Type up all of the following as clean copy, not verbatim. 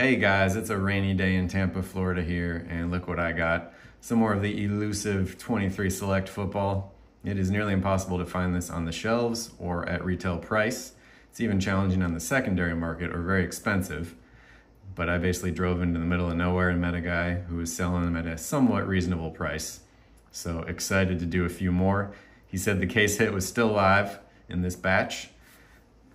Hey guys, it's a rainy day in Tampa, Florida here, and look what I got. Some more of the elusive 23 Select football. It is nearly impossible to find this on the shelves or at retail price. It's even challenging on the secondary market or very expensive. But I basically drove into the middle of nowhere and met a guy who was selling them at a somewhat reasonable price. So excited to do a few more. He said the case hit was still live in this batch.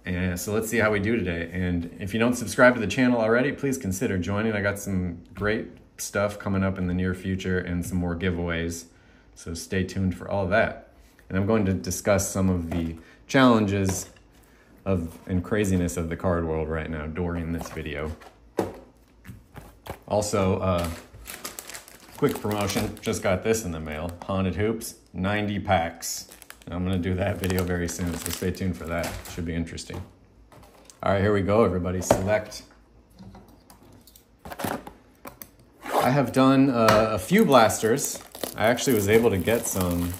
And so let's see how we do today. And if you don't subscribe to the channel already, please consider joining. I got some great stuff coming up in the near future and some more giveaways. So stay tuned for all of that. And I'm going to discuss some of the challenges and craziness of the card world right now during this video. Also, quick promotion, just got this in the mail. Haunted Hoops, 90 packs. I'm gonna do that video very soon, so stay tuned for that. Should be interesting. All right, here we go, everybody. Select. I have done a few blasters. I actually was able to get some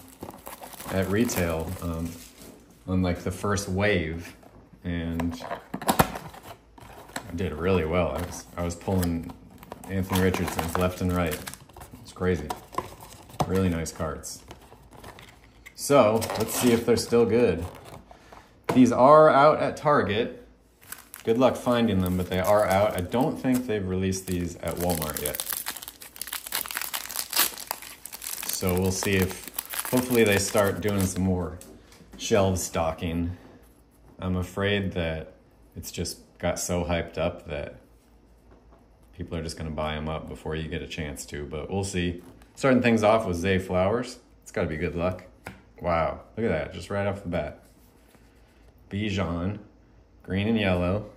at retail on like the first wave, and I did really well. I was pulling Anthony Richardson's left and right. It's crazy. Really nice cards. So let's see if they're still good. These are out at Target. Good luck finding them, but they are out. I don't think they've released these at Walmart yet. So we'll see if, hopefully they start doing some more shelf stocking. I'm afraid that it's just got so hyped up that people are just gonna buy them up before you get a chance to, but we'll see. Starting things off with Zay Flowers. It's gotta be good luck. Wow, look at that, just right off the bat. Bijan, green and yellow.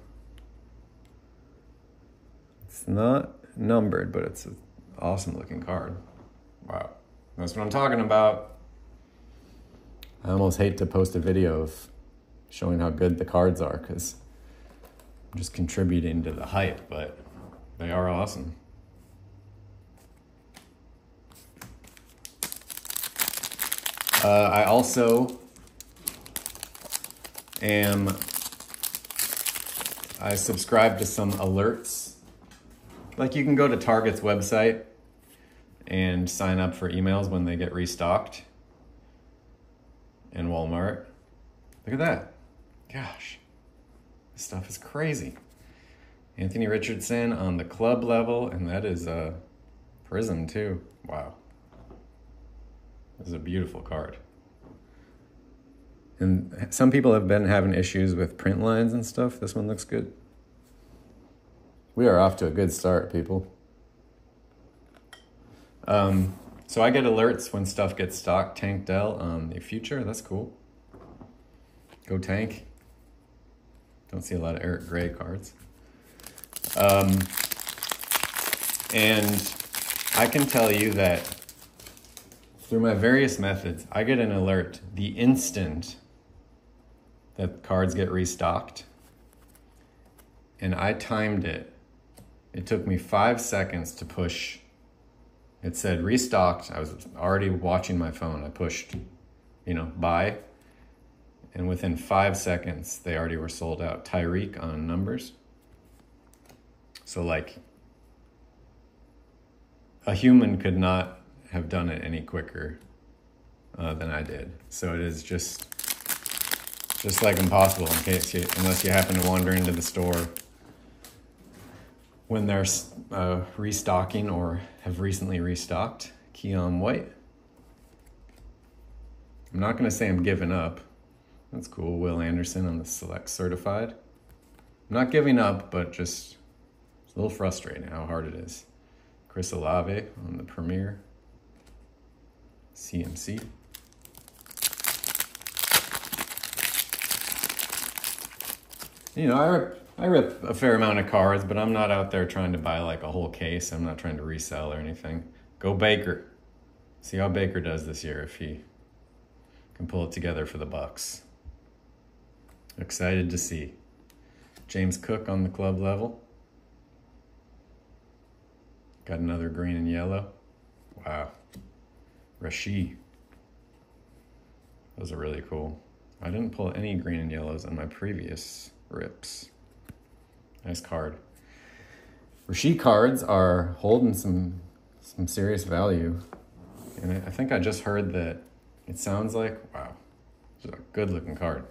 It's not numbered, but it's an awesome looking card. Wow, that's what I'm talking about. I almost hate to post a video of showing how good the cards are because I'm just contributing to the hype, but they are awesome. I also I subscribe to some alerts. Like you can go to Target's website and sign up for emails when they get restocked. And Walmart. Look at that. Gosh, this stuff is crazy. Anthony Richardson on the club level, and that is a Prism too. Wow. This is a beautiful card. And some people have been having issues with print lines and stuff. This one looks good. We are off to a good start, people. So I get alerts when stuff gets stocked. Tank Dell on the future, that's cool. Go Tank. Don't see a lot of Eric Gray cards. And I can tell you that through my various methods, I get an alert the instant that cards get restocked. And I timed it. It took me 5 seconds to push. It said restocked. I was already watching my phone. I pushed, buy. And within 5 seconds, they already were sold out. Tyreek on numbers. So like, a human could not have done it any quicker than I did. So it is just like impossible unless you happen to wander into the store when they're restocking or have recently restocked. Keon White. I'm not gonna say I'm giving up. That's cool. Will Anderson on the Select Certified. I'm not giving up, but just it's a little frustrating how hard it is. Chris Olave on the Premier. CMC. I rip a fair amount of cards, but I'm not out there trying to buy like a whole case. I'm not trying to resell or anything. Go Baker. See how Baker does this year if he can pull it together for the Bucks. Excited to see. James Cook on the club level. Got another green and yellow. Wow. Rashid. Those are really cool. I didn't pull any green and yellows on my previous rips. Nice card. Rasheed cards are holding some serious value. And I think I just heard that it sounds like, wow, it's a good looking card.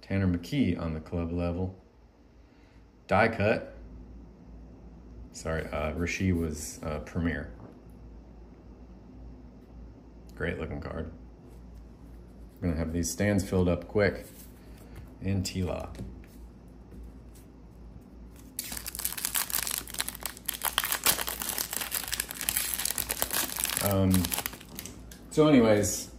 Tanner McKee on the club level. Die cut. Sorry, Rasheed was Premier. Great looking card. I'm gonna have these stands filled up quick. And T-Law. So anyways,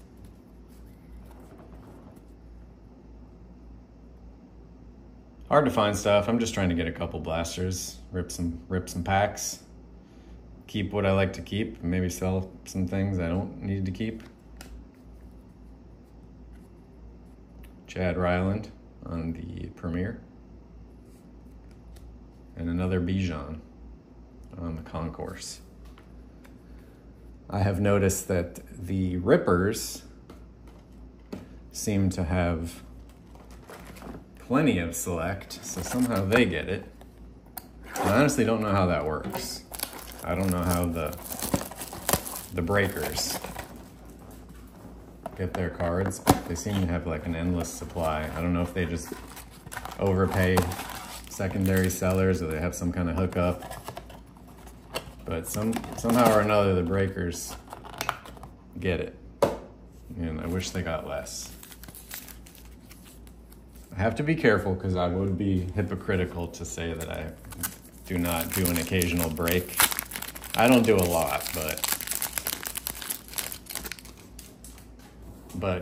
hard to find stuff. I'm just trying to get a couple blasters, rip some packs, keep what I like to keep, maybe sell some things I don't need to keep. Chad Ryland on the Premier. And another Bijan on the Concourse. I have noticed that the Rippers seem to have plenty of select, so somehow they get it. I honestly don't know how that works. I don't know how the breakers get their cards. They seem to have like an endless supply. I don't know if they just overpay secondary sellers or they have some kind of hookup. But somehow or another, the breakers get it. And I wish they got less. I have to be careful because I would be hypocritical to say that I do not do an occasional break. I don't do a lot, but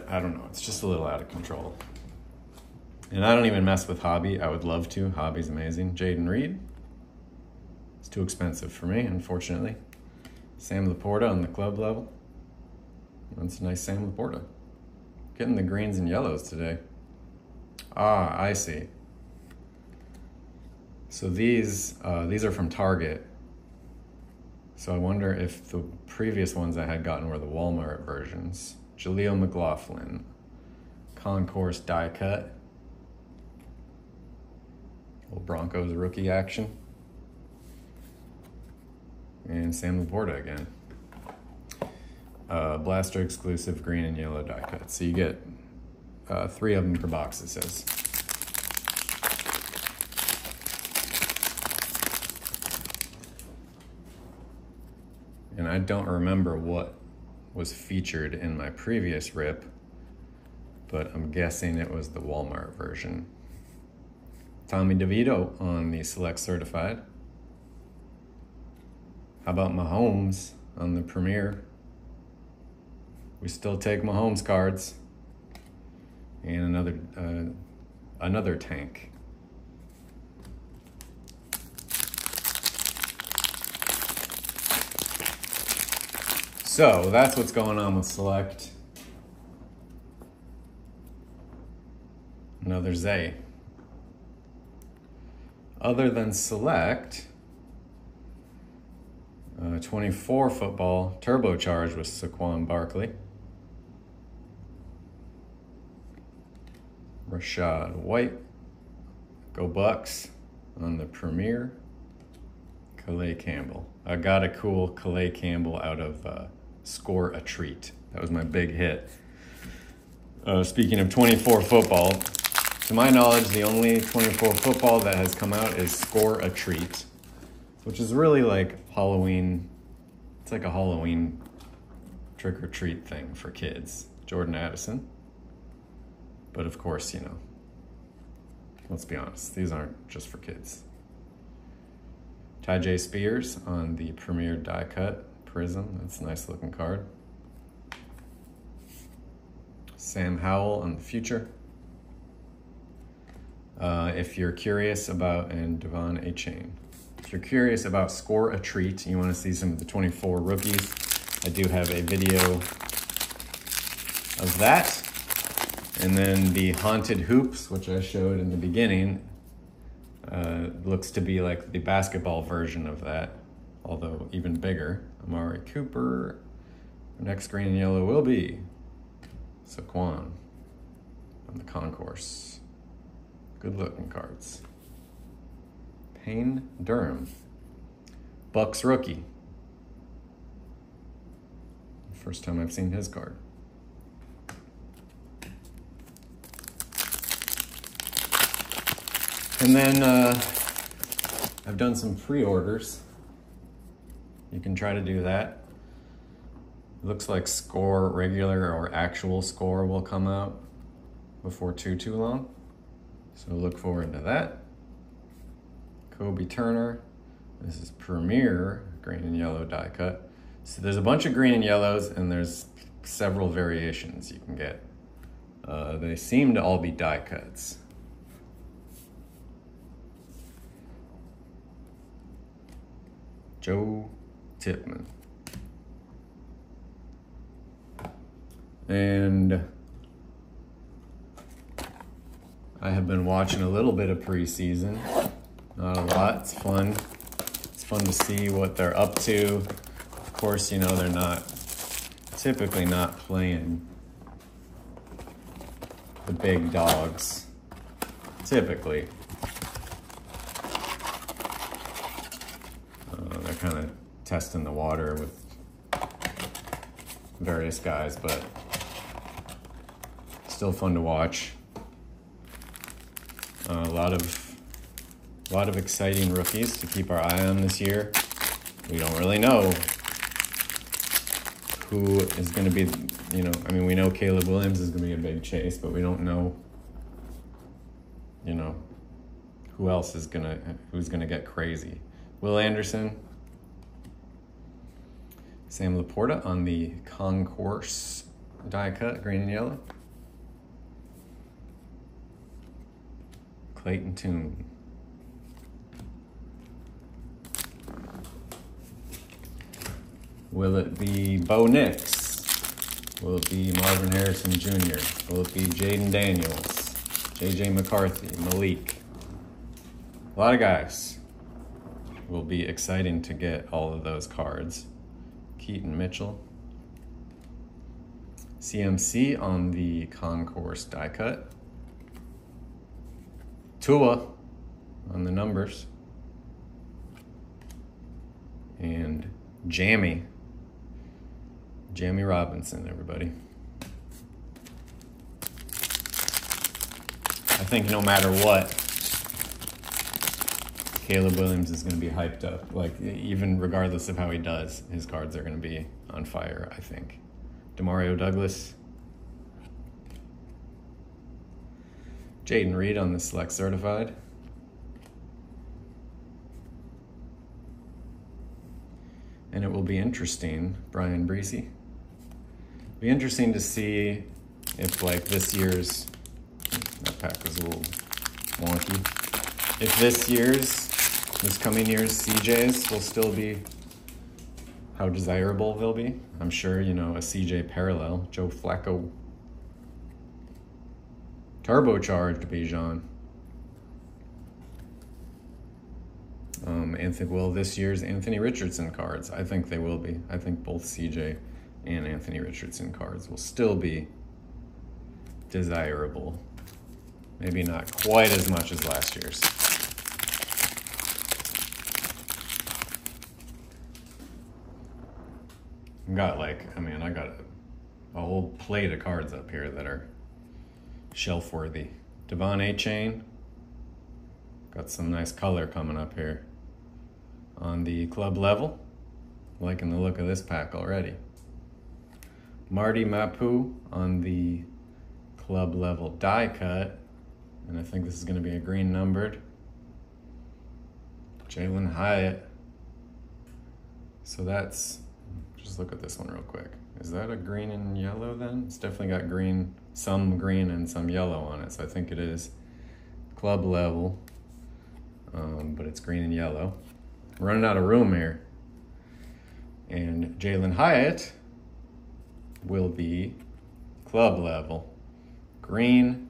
I don't know. It's just a little out of control. And I don't even mess with Hobby. I would love to. Hobby's amazing. Jaden Reed. It's too expensive for me, unfortunately. Sam Laporta on the club level. That's a nice Sam Laporta. Getting the greens and yellows today. Ah, I see. So these are from Target. So I wonder if the previous ones I had gotten were the Walmart versions. Jaleel McLaughlin. Concourse die cut. Little Broncos rookie action. And Sam Laporta again. Blaster exclusive green and yellow die cut. So you get 3 of them per box, it says. And I don't remember what was featured in my previous rip, but I'm guessing it was the Walmart version. Tommy DeVito on the Select Certified. How about Mahomes on the Premier? We still take Mahomes cards. And another tank. So that's what's going on with Select. Another Zay. Other than Select, 24 football turbocharged with Saquon Barkley. Rashad White. Go Bucks on the Premier. Calais Campbell. I got a cool Calais Campbell out of Score a Treat. That was my big hit. Speaking of 24 football, to my knowledge, the only 24 football that has come out is Score a Treat, which is really like Halloween. It's like a Halloween trick-or-treat thing for kids. Jordan Addison. But of course, you know, let's be honest, these aren't just for kids. Tyjae Spears on the Premier die cut Prism. That's a nice looking card. Sam Howell on the Future. If you're curious about, and Devon A-Chain. If you're curious about Score a Treat, you want to see some of the 24 rookies, I do have a video of that. And then the Haunted Hoops, which I showed in the beginning, looks to be like the basketball version of that, although even bigger. Amari Cooper. Our next green and yellow will be Saquon on the Concourse. Good looking cards. Payne Durham Bucks rookie. First time I've seen his card. And then I've done some pre-orders. You can try to do that. It looks like score, regular or actual score will come out before too long. So look forward to that. Kobe Turner. This is Premier green and yellow die cut. So there's a bunch of green and yellows and there's several variations you can get. They seem to all be die cuts. Joe Tipman. And I have been watching a little bit of preseason. Not a lot, it's fun. It's fun to see what they're up to. Of course, you know, they're typically not playing the big dogs. Typically. They're kind of testing the water with various guys, but still fun to watch. A lot of exciting rookies to keep our eye on this year. We don't really know who is going to be, you know, I mean, we know Caleb Williams is going to be a big chase, but we don't know, you know, who else is who's going to get crazy. Will Anderson, Sam Laporta on the Concourse die cut, green and yellow. Clayton Tune. Will it be Bo Nix? Will it be Marvin Harrison Jr.? Will it be Jaden Daniels? JJ McCarthy? Malik? A lot of guys. Will be exciting to get all of those cards. Keaton Mitchell. CMC on the Concourse die cut. Tua on the numbers. And Jamie Robinson, everybody. I think no matter what, Caleb Williams is going to be hyped up. Like, even regardless of how he does, his cards are going to be on fire, I think. Demario Douglas. Jaden Reed on the Select Certified. And it will be interesting, Brian Breesy. Be interesting to see if, like, this coming year's CJs will still be how desirable they'll be. I'm sure, you know, a CJ parallel, Joe Flacco. Turbocharged Bijan. This year's Anthony Richardson cards, I think they will be. I think both CJ and Anthony Richardson cards will still be desirable. Maybe not quite as much as last year's. I got a whole plate of cards up here that are shelf worthy. Devon A-Chain. Got some nice color coming up here on the club level. Liking the look of this pack already. Marty Mapu on the club level die cut. And I think this is going to be a green numbered. Jalen Hyatt. So that's, just look at this one real quick. Is that a green and yellow then? It's definitely got green, some green and some yellow on it. So I think it is club level, but it's green and yellow. I'm running out of room here. And Jalen Hyatt will be club level, green,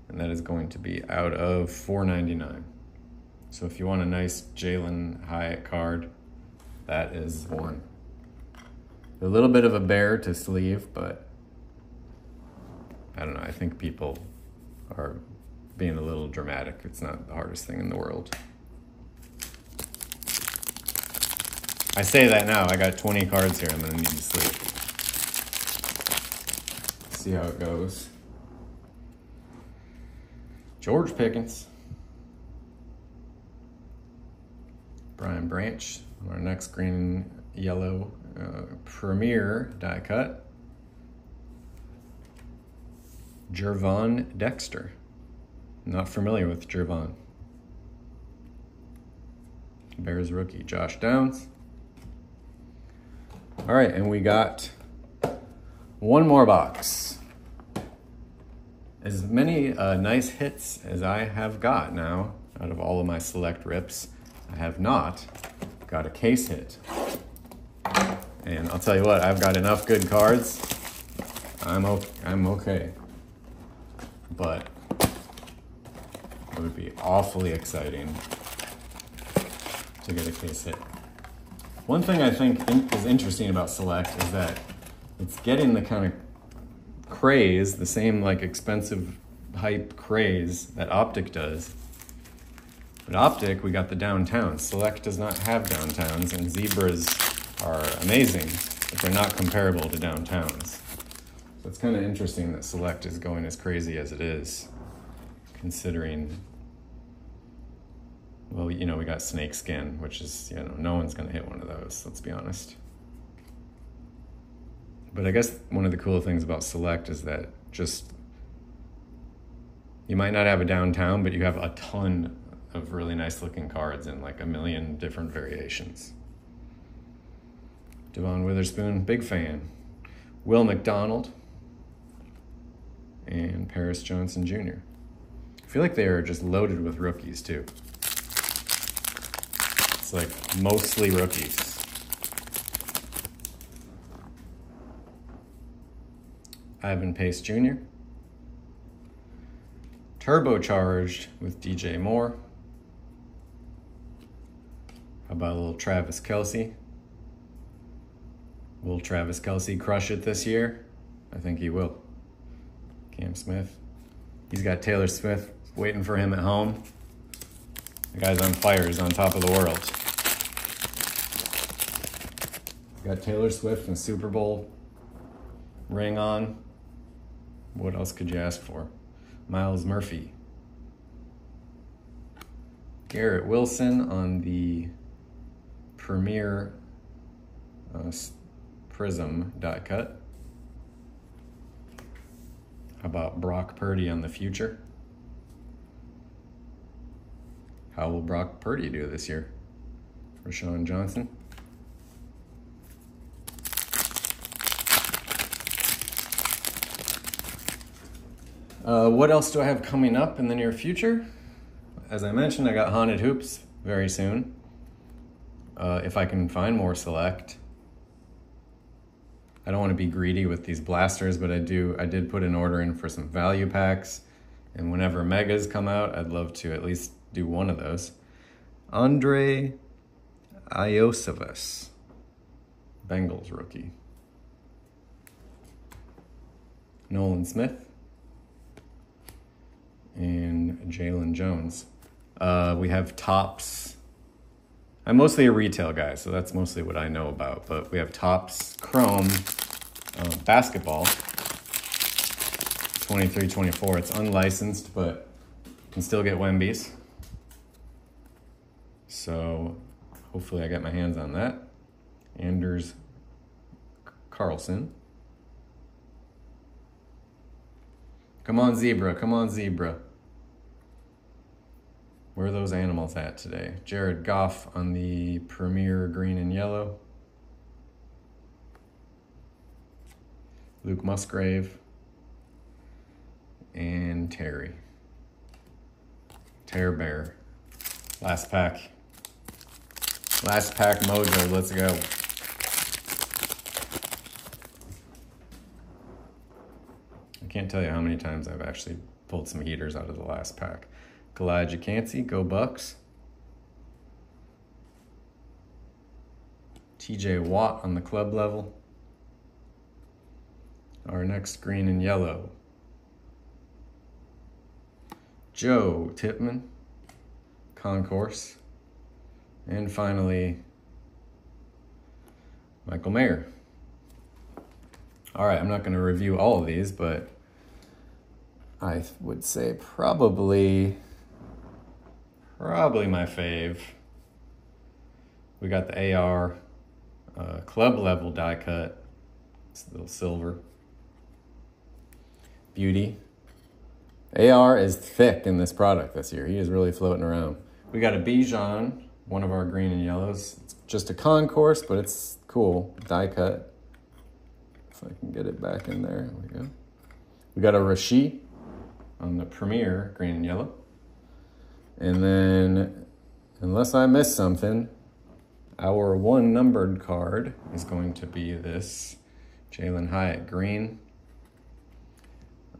and that is going to be out of $4.99. So if you want a nice Jalen Hyatt card, that is one. A little bit of a bear to sleeve, but I don't know. I think people are being a little dramatic. It's not the hardest thing in the world. I say that now. I got 20 cards here. I'm going to need to sleep. See how it goes. George Pickens. Brian Branch. Our next green yellow Premier die cut. Gervon Dexter. Not familiar with Gervon. Bears rookie Josh Downs. All right, and we got one more box. As many nice hits as I have got now out of all of my select rips, I have not got a case hit. And I'll tell you what, I've got enough good cards. I'm okay. But it would be awfully exciting to get a case hit. One thing I think is interesting about Select is that it's getting the kind of craze, the same like expensive hype craze that Optic does. But Optic, we got the downtowns. Select does not have downtowns, and Zebras are amazing, but they're not comparable to downtowns. So it's kind of interesting that Select is going as crazy as it is, considering, well, you know, we got Snake Skin, which is, you know, no one's going to hit one of those, let's be honest. But I guess one of the cool things about Select is that just, you might not have a downtown, but you have a ton of really nice looking cards in like a million different variations. Devon Witherspoon, big fan. Will McDonald and Paris Johnson Jr. I feel like they are just loaded with rookies too. It's like mostly rookies. Ivan Pace Jr. Turbocharged with DJ Moore. How about a little Travis Kelce? Will Travis Kelce crush it this year? I think he will. Cam Smith. He's got Taylor Swift waiting for him at home. The guy's on fire. He's on top of the world. Got Taylor Swift and Super Bowl ring on. What else could you ask for? Miles Murphy. Garrett Wilson on the Premier Prism die cut. How about Brock Purdy on the future? How will Brock Purdy do this year? Rashawn Johnson. What else do I have coming up in the near future? As I mentioned, I got Haunted Hoops very soon. If I can find more Select. I don't want to be greedy with these blasters, but I did put an order in for some value packs. And whenever Megas come out, I'd love to at least do one of those. Andre Iosivas, Bengals rookie. Nolan Smith. And Jalen Jones. We have Topps. I'm mostly a retail guy, so that's mostly what I know about. But we have Topps Chrome basketball, 23-24. It's unlicensed, but you can still get Wemby's. So hopefully I get my hands on that. Anders Carlson. Come on, Zebra. Come on, Zebra. Where are those animals at today? Jared Goff on the Premier green and yellow. Luke Musgrave. And Terry. Tear Bear. Last pack. Last pack mojo. Let's go. I can't tell you how many times I've actually pulled some heaters out of the last pack. Elijah Cansey, go Bucks. TJ Watt on the club level. Our next green and yellow. Joe Tipman, Concourse. And finally, Michael Mayer. All right, I'm not going to review all of these, but I would say probably my fave. We got the AR club level die cut. It's a little silver. Beauty. AR is thick in this product this year. He is really floating around. We got a Bijan, one of our green and yellows. It's just a concourse, but it's cool. Die cut. If I can get it back in there. There we go. We got a Rashid on the Premier green and yellow. And then, unless I missed something, our one numbered card is going to be this Jalen Hyatt green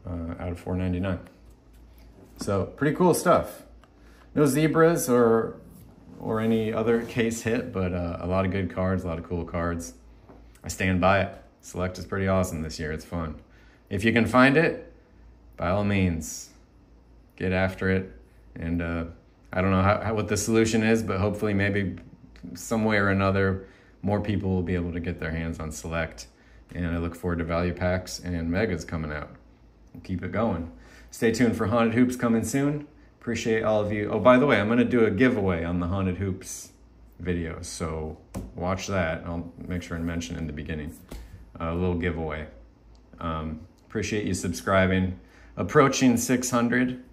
out of $4.99. So pretty cool stuff. No zebras or any other case hit, but a lot of good cards, a lot of cool cards. I stand by it. Select is pretty awesome this year. It's fun. If you can find it, by all means, get after it. And I don't know what the solution is, but hopefully maybe some way or another, more people will be able to get their hands on Select. And I look forward to value packs and megas coming out. Keep it going. Stay tuned for Haunted Hoops coming soon. Appreciate all of you. Oh, by the way, I'm going to do a giveaway on the Haunted Hoops video, so watch that. I'll make sure and mention in the beginning. A little giveaway. Appreciate you subscribing. Approaching 600.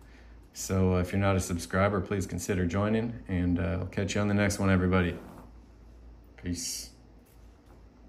So if you're not a subscriber, please consider joining, and I'll catch you on the next one, everybody. Peace.